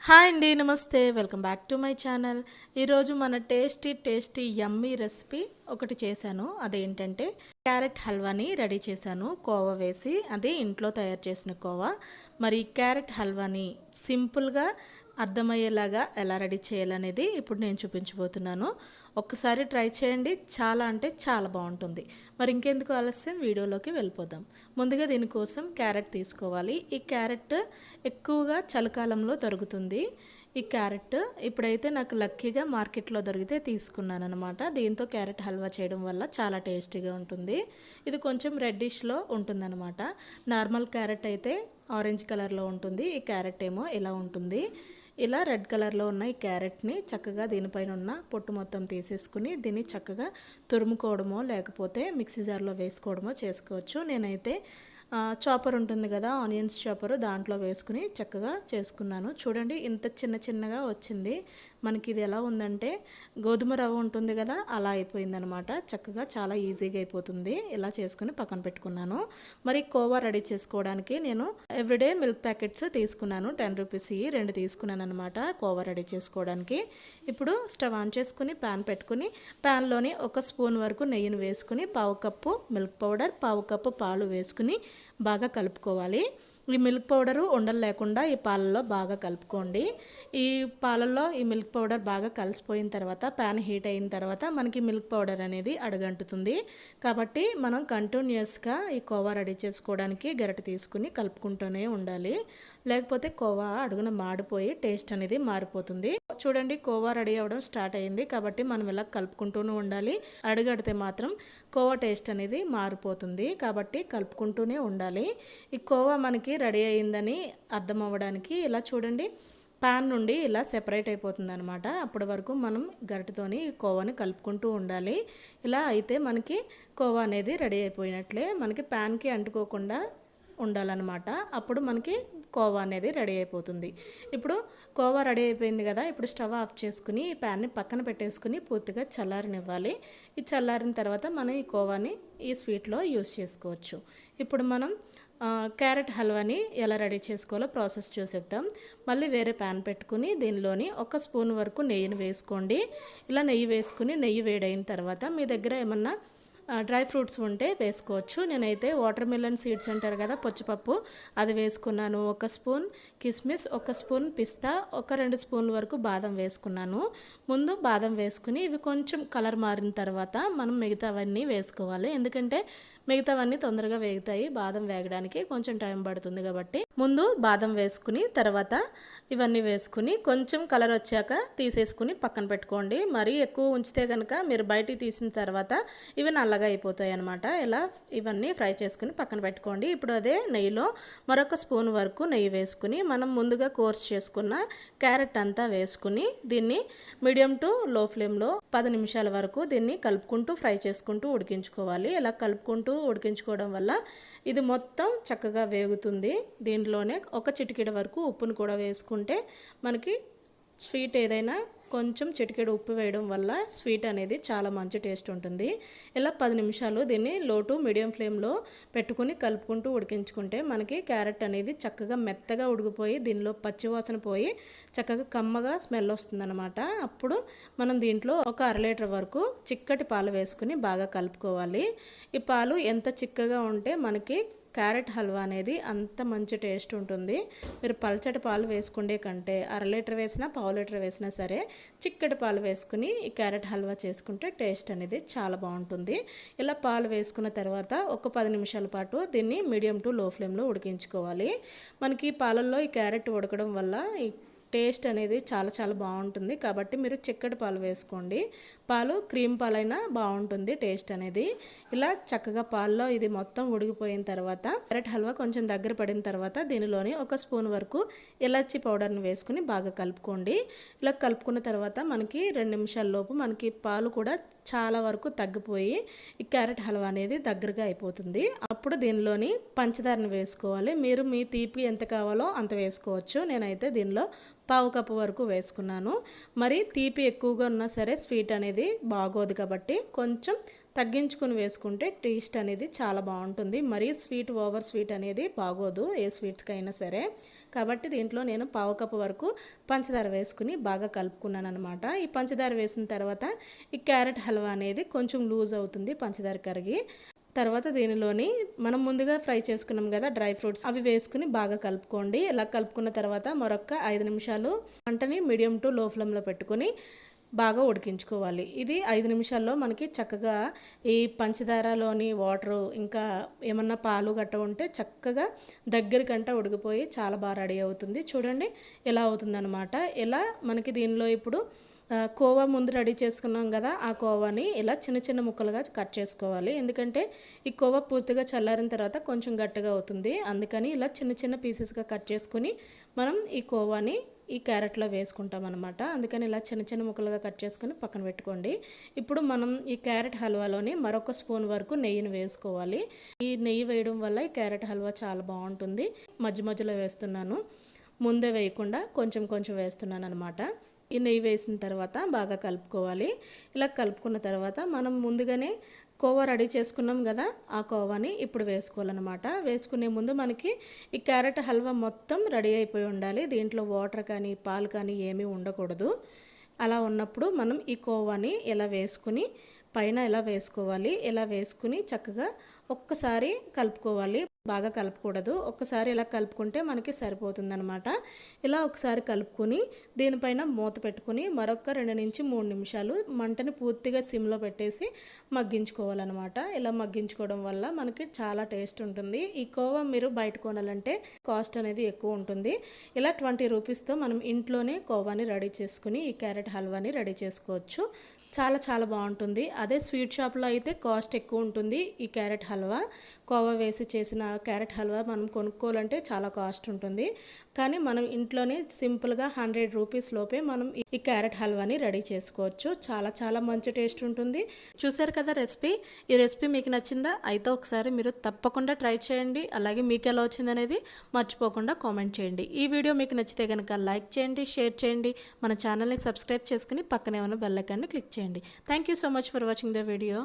Hi అండి, నమస్తే. Welcome back to my channel. ఈరోజు మన టేస్టీ యమ్మీ రెసిపీ ఒకటి చేశాను. అదేంటంటే క్యారెట్ హల్వాని రెడీ చేశాను, కోవా వేసి. అది ఇంట్లో తయారు చేసిన కోవా. మరి క్యారెట్ హల్వాని సింపుల్గా అర్థమయ్యేలాగా ఎలా రెడీ చేయాలనేది ఇప్పుడు నేను చూపించబోతున్నాను. ఒక్కసారి ట్రై చేయండి, చాలా అంటే చాలా బాగుంటుంది. మరి ఇంకెందుకు ఆలస్యం, వీడియోలోకి వెళ్ళిపోదాం. ముందుగా దీనికోసం క్యారెట్ తీసుకోవాలి. ఈ క్యారెట్ ఎక్కువగా చలికాలంలో దొరుకుతుంది. ఈ క్యారెట్ ఇప్పుడైతే నాకు లక్కీగా మార్కెట్లో దొరికితే తీసుకున్నాను అనమాట. దీంతో క్యారెట్ హల్వా చేయడం వల్ల చాలా టేస్టీగా ఉంటుంది. ఇది కొంచెం రెడ్డిష్లో ఉంటుందన్నమాట. నార్మల్ క్యారెట్ అయితే ఆరెంజ్ కలర్లో ఉంటుంది, ఈ క్యారెట్ ఏమో ఇలా ఉంటుంది. ఇలా రెడ్ కలర్లో ఉన్న ఈ క్యారెట్ని చక్కగా దీనిపైన ఉన్న పొట్టు మొత్తం తీసేసుకుని దీన్ని చక్కగా తురుముకోవడమో లేకపోతే మిక్సీ జార్లో వేసుకోవడమో చేసుకోవచ్చు. నేనైతే చాపర్ ఉంటుంది కదా, ఆనియన్స్ చాపరు, దాంట్లో వేసుకుని చక్కగా చేసుకున్నాను. చూడండి ఇంత చిన్నగా వచ్చింది. మనకి ఇది ఎలా ఉందంటే గోధుమ రవ్వ ఉంటుంది కదా, అలా అయిపోయిందనమాట. చక్కగా చాలా ఈజీగా అయిపోతుంది. ఇలా చేసుకుని పక్కన పెట్టుకున్నాను. మరి కోవా రెడీ చేసుకోవడానికి నేను ఎవ్రీడే మిల్క్ ప్యాకెట్స్ తీసుకున్నాను. 10 రూపీస్ రెండు తీసుకున్నాను అనమాట కోవా రెడీ చేసుకోవడానికి. ఇప్పుడు స్టవ్ ఆన్ చేసుకుని ప్యాన్ పెట్టుకుని ప్యాన్లోని 1 స్పూన్ వరకు నెయ్యిని వేసుకుని పావు కప్పు మిల్క్ పౌడర్, పావు కప్పు పాలు వేసుకుని బాగా కలుపుకోవాలి. ఈ మిల్క్ పౌడరు ఉండలు లేకుండా ఈ పాలల్లో బాగా కలుపుకోండి. ఈ పాలల్లో ఈ మిల్క్ పౌడర్ బాగా కలిసిపోయిన తర్వాత ప్యాన్ హీట్ అయిన తర్వాత మనకి మిల్క్ పౌడర్ అనేది అడుగంటుతుంది. కాబట్టి మనం కంటిన్యూస్గా ఈ కోవా రెడీ చేసుకోవడానికి గరిటె తీసుకుని కలుపుకుంటూనే ఉండాలి. లేకపోతే కోవా అడుగున మాడిపోయి టేస్ట్ అనేది మారిపోతుంది. చూడండి కోవా రెడీ అవ్వడం స్టార్ట్ అయింది. కాబట్టి మనం ఇలా కలుపుకుంటూనే ఉండాలి. అడుగడితే మాత్రం కోవా టేస్ట్ అనేది మారిపోతుంది. కాబట్టి కలుపుకుంటూనే ఉండాలి. ఈ కోవా మనకి రెడీ అయిందని అర్థం అవ్వడానికి ఇలా చూడండి, ప్యాన్ నుండి ఇలా సెపరేట్ అయిపోతుంది అనమాట. అప్పటి వరకు మనం గరిటెతోని కోవాని కలుపుకుంటూ ఉండాలి. ఇలా అయితే మనకి కోవా అనేది రెడీ అయిపోయినట్లే. మనకి ప్యాన్కి అంటుకోకుండా ఉండాలన్నమాట. అప్పుడు మనకి కోవా అనేది రెడీ అయిపోతుంది. ఇప్పుడు కోవా రెడీ అయిపోయింది కదా, ఇప్పుడు స్టవ్ ఆఫ్ చేసుకుని ఈ ప్యాన్ని పక్కన పెట్టేసుకుని పూర్తిగా చల్లారనివ్వాలి. ఈ చల్లారిన తర్వాత మనం ఈ కోవాని ఈ స్వీట్లో యూస్ చేసుకోవచ్చు. ఇప్పుడు మనం క్యారెట్ హల్వాని ఎలా రెడీ చేసుకోవాలో ప్రాసెస్ చూసేద్దాం. మళ్ళీ వేరే ప్యాన్ పెట్టుకుని దీనిలోని 1 స్పూన్ వరకు నెయ్యిని వేసుకోండి. ఇలా నెయ్యి వేసుకుని నెయ్యి వేడైన తర్వాత మీ దగ్గర ఏమన్నా డ్రై ఫ్రూట్స్ ఉంటే వేసుకోవచ్చు. నేనైతే వాటర్ మిలన్ సీడ్స్ అంటారు కదా, పచ్చిపప్పు, అది వేసుకున్నాను. 1 స్పూన్ కిస్మిస్, 1 స్పూన్ పిస్తా, 2 స్పూన్ల వరకు బాదం వేసుకున్నాను. ముందు బాదం వేసుకుని ఇవి కొంచెం కలర్ మారిన తర్వాత మనం మిగతావన్నీ వేసుకోవాలి. ఎందుకంటే మిగతావన్నీ తొందరగా వేగుతాయి, బాదం వేగడానికి కొంచెం టైం పడుతుంది. కాబట్టి ముందు బాదం వేసుకుని తర్వాత ఇవన్నీ వేసుకుని కొంచెం కలర్ వచ్చాక తీసేసుకుని పక్కన పెట్టుకోండి. మరీ ఎక్కువ ఉంచితే కనుక మీరు బయటికి తీసిన తర్వాత ఇవి నల్లగా అయిపోతాయి అన్నమాట. ఇలా ఇవన్నీ ఫ్రై చేసుకుని పక్కన పెట్టుకోండి. ఇప్పుడు అదే నెయ్యిలో మరొక స్పూన్ వరకు నెయ్యి వేసుకుని మనం ముందుగా కోర్స్ చేసుకున్న క్యారెట్ అంతా వేసుకుని దీన్ని మీడియం టు లో ఫ్లేమ్లో 10 నిమిషాల వరకు దీన్ని కలుపుకుంటూ ఫ్రై చేసుకుంటూ ఉడికించుకోవాలి. ఇలా కలుపుకుంటూ ఉడికించుకోవడం వల్ల ఇది మొత్తం చక్కగా వేగుతుంది. దీంట్లోనే 1 చిటికెడు వరకు ఉప్పును కూడా వేసుకుంటే మనకి స్వీట్ ఏదైనా కొంచెం చిటికెడు ఉప్పు వేయడం వల్ల స్వీట్ అనేది చాలా మంచి టేస్ట్ ఉంటుంది. ఇలా 10 నిమిషాలు దీన్ని లో టు మీడియం ఫ్లేమ్లో పెట్టుకుని కలుపుకుంటూ ఉడికించుకుంటే మనకి క్యారెట్ అనేది చక్కగా మెత్తగా ఉడికిపోయి దీనిలో పచ్చివాసన పోయి చక్కగా కమ్మగా స్మెల్ వస్తుందన్నమాట. అప్పుడు మనం దీంట్లో 1 లీటర్ వరకు చిక్కటి పాలు వేసుకుని బాగా కలుపుకోవాలి. ఈ పాలు ఎంత చిక్కగా ఉంటే మనకి క్యారెట్ హల్వా అనేది అంత మంచి టేస్ట్ ఉంటుంది. మీరు పల్చటి పాలు వేసుకుండే కంటే 1/2 లీటర్ వేసినా పావు లీటర్ వేసినా సరే చిక్కటి పాలు వేసుకుని ఈ క్యారెట్ హల్వా చేసుకుంటే టేస్ట్ అనేది చాలా బాగుంటుంది. ఇలా పాలు వేసుకున్న తర్వాత ఒక 10 నిమిషాల పాటు దీన్ని మీడియం టు లో ఫ్లేమ్లో ఉడికించుకోవాలి. మనకి పాలల్లో ఈ క్యారెట్ ఉడకడం వల్ల ఈ టేస్ట్ అనేది చాలా బాగుంటుంది. కాబట్టి మీరు చిక్కటి పాలు వేసుకోండి. పాలు క్రీమ్ పాలైనా బాగుంటుంది టేస్ట్ అనేది. ఇలా చక్కగా పాల్లో ఇది మొత్తం ఉడికిపోయిన తర్వాత క్యారెట్ హల్వా కొంచెం దగ్గర పడిన తర్వాత దీనిలోని 1 స్పూన్ వరకు ఇలాచీ పౌడర్ని వేసుకుని బాగా కలుపుకోండి. ఇలా కలుపుకున్న తర్వాత మనకి 2 నిమిషాల లోపు మనకి పాలు కూడా చాలా వరకు తగ్గిపోయి ఈ క్యారెట్ హల్వా అనేది దగ్గరగా అయిపోతుంది. అప్పుడు దీనిలోని పంచదారని వేసుకోవాలి. మీరు మీ తీపి ఎంత కావాలో అంత వేసుకోవచ్చు. నేనైతే దీనిలో పావు కప్పు వరకు వేసుకున్నాను. మరి తీపి ఎక్కువగా ఉన్నా సరే స్వీట్ అనేది బాగోదు. కాబట్టి కొంచెం తగ్గించుకొని వేసుకుంటే టేస్ట్ అనేది చాలా బాగుంటుంది. మరీ స్వీట్ ఓవర్ స్వీట్ అనేది బాగోదు ఏ స్వీట్స్కి అయినా సరే. కాబట్టి దీంట్లో నేను పావు కప్పు వరకు పంచదార వేసుకుని బాగా కలుపుకున్నాను అనమాట. ఈ పంచదార వేసిన తర్వాత ఈ క్యారెట్ హల్వా అనేది కొంచెం లూజ్ అవుతుంది పంచదార కరిగి. తర్వాత దీనిలోని మనం ముందుగా ఫ్రై చేసుకున్నాం కదా డ్రై ఫ్రూట్స్, అవి వేసుకుని బాగా కలుపుకోండి. ఇలా కలుపుకున్న తర్వాత మరొక 5 నిమిషాలు మంటని మీడియం టు లో ఫ్లేమ్లో పెట్టుకుని బాగా ఉడికించుకోవాలి. ఇది 5 నిమిషాల్లో మనకి చక్కగా ఈ పంచదారలోని వాటరు ఇంకా ఏమన్నా పాలు గట్ట ఉంటే చక్కగా దగ్గరికంట ఉడికిపోయి చాలా బాగా రెడీ అవుతుంది. చూడండి ఎలా అవుతుందన్నమాట. ఇలా మనకి దీనిలో ఇప్పుడు కోవా ముందు రెడీ చేసుకున్నాం కదా, ఆ కోవాని ఇలా చిన్న చిన్న ముక్కలుగా కట్ చేసుకోవాలి. ఎందుకంటే ఈ కోవా పూర్తిగా చల్లారిన తర్వాత కొంచెం గట్టిగా అవుతుంది. అందుకని ఇలా చిన్న చిన్న పీసెస్గా కట్ చేసుకుని మనం ఈ కోవాని ఈ క్యారెట్లో వేసుకుంటాం అనమాట. అందుకని ఇలా చిన్న చిన్న ముక్కలుగా కట్ చేసుకుని పక్కన పెట్టుకోండి. ఇప్పుడు మనం ఈ క్యారెట్ హల్వాలోని మరొక స్పూన్ వరకు నెయ్యిని వేసుకోవాలి. ఈ నెయ్యి వేయడం వల్ల ఈ క్యారెట్ హల్వా చాలా బాగుంటుంది. మధ్య మధ్యలో వేస్తున్నాను, ముందే వేయకుండా కొంచెం కొంచెం వేస్తున్నాను అనమాట. ఈ నెయ్యి వేసిన తర్వాత బాగా కలుపుకోవాలి. ఇలా కలుపుకున్న తర్వాత మనం ముందుగానే కోవా రెడీ చేసుకున్నాం కదా, ఆ కోవాని ఇప్పుడు వేసుకోవాలన్నమాట. వేసుకునే ముందు మనకి ఈ క్యారెట్ హల్వా మొత్తం రెడీ అయిపోయి ఉండాలి. దీంట్లో వాటర్ కానీ పాలు కానీ ఏమీ ఉండకూడదు. అలా ఉన్నప్పుడు మనం ఈ కోవాని ఇలా వేసుకుని పైన ఇలా వేసుకోవాలి. ఇలా వేసుకుని చక్కగా ఒక్కసారి కలుపుకోవాలి, బాగా కలపకూడదు. ఒక్కసారి ఇలా కలుపుకుంటే మనకి సరిపోతుందనమాట. ఇలా ఒకసారి కలుపుకొని దీనిపైన మూత పెట్టుకుని మరొక 2 నుంచి 3 నిమిషాలు మంటని పూర్తిగా సిమ్లో పెట్టేసి మగ్గించుకోవాలన్నమాట. ఇలా మగ్గించుకోవడం వల్ల మనకి చాలా టేస్ట్ ఉంటుంది. ఈ కోవా మీరు బయట కొనాలంటే కాస్ట్ అనేది ఎక్కువ ఉంటుంది. ఇలా 20 రూపీస్తో మనం ఇంట్లోనే కోవాని రెడీ చేసుకుని ఈ క్యారెట్ హల్వాని రెడీ చేసుకోవచ్చు. చాలా చాలా బాగుంటుంది. అదే స్వీట్ షాప్లో అయితే కాస్ట్ ఎక్కువ ఉంటుంది. ఈ క్యారెట్ హల్వా కోవా వేసి చేసిన క్యారెట్ హల్వా మనం కొనుక్కోవాలంటే చాలా కాస్ట్ ఉంటుంది. కానీ మనం ఇంట్లోనే సింపుల్గా 100 రూపీస్ లోపే మనం ఈ క్యారెట్ హల్వాని రెడీ చేసుకోవచ్చు. చాలా చాలా మంచి టేస్ట్ ఉంటుంది. చూసారు కదా రెసిపీ. ఈ రెసిపీ మీకు నచ్చిందా? అయితే ఒకసారి మీరు తప్పకుండా ట్రై చేయండి. అలాగే మీకు ఎలా వచ్చిందనేది మర్చిపోకుండా కామెంట్ చేయండి. ఈ వీడియో మీకు నచ్చితే కనుక లైక్ చేయండి, షేర్ చేయండి. మన ఛానల్ని సబ్స్క్రైబ్ చేసుకుని పక్కనే ఉన్న బెల్ ఐకాన్ని క్లిక్ చేయండి. Thank you so much for watching the video.